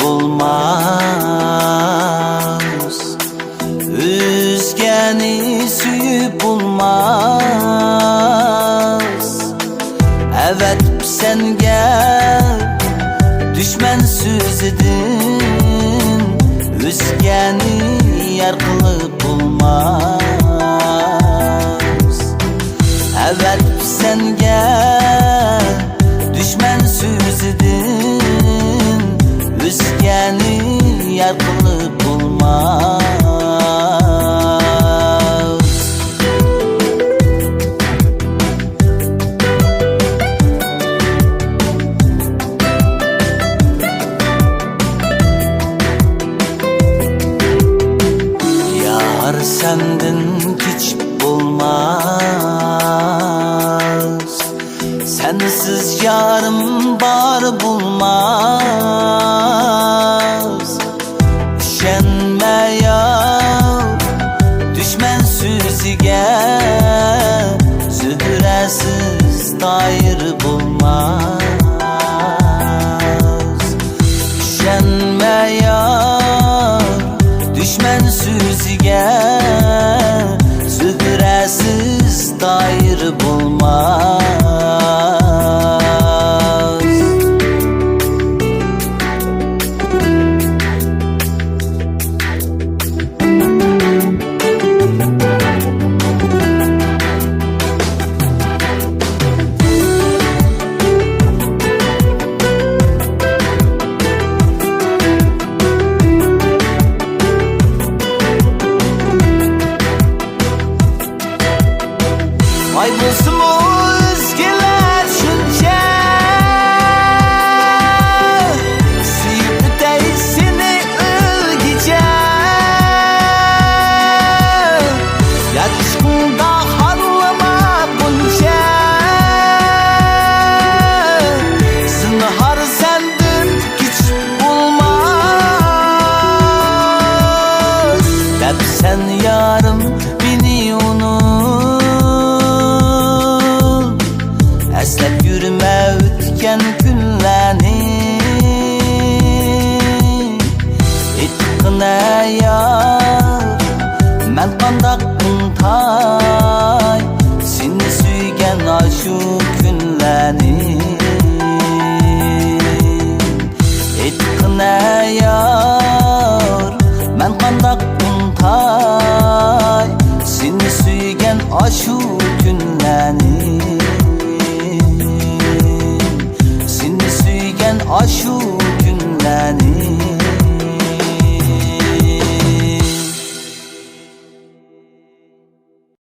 bulmaz, özgeni suyup bulmaz. Evet sen gel, düşman sözüdün, özgeni yar kılıp bulmaz. Evet sen gel, düşman sözüdün, özgeni yar kılıp bulmaz. Yar senden hiç bulmaz, sensiz yarım bar bulmaz. Üşenme yar, düşman sözüge, zühresiz tayır bulmaz. Üşenme yar, düşman sözüge, zühresiz tayır bulmaz. Vay bulsun o özgeler şunca, suyup öteysini ılgıca. Yatışkında harlama bunca, zinhar senden hiç bulmaz. Dep sen yarım beni eslep yürüme ötken günlerini. Etqine yar, men qandaq untay, seni suygen aşu günlerini. Etqine yar, men qandaq untay,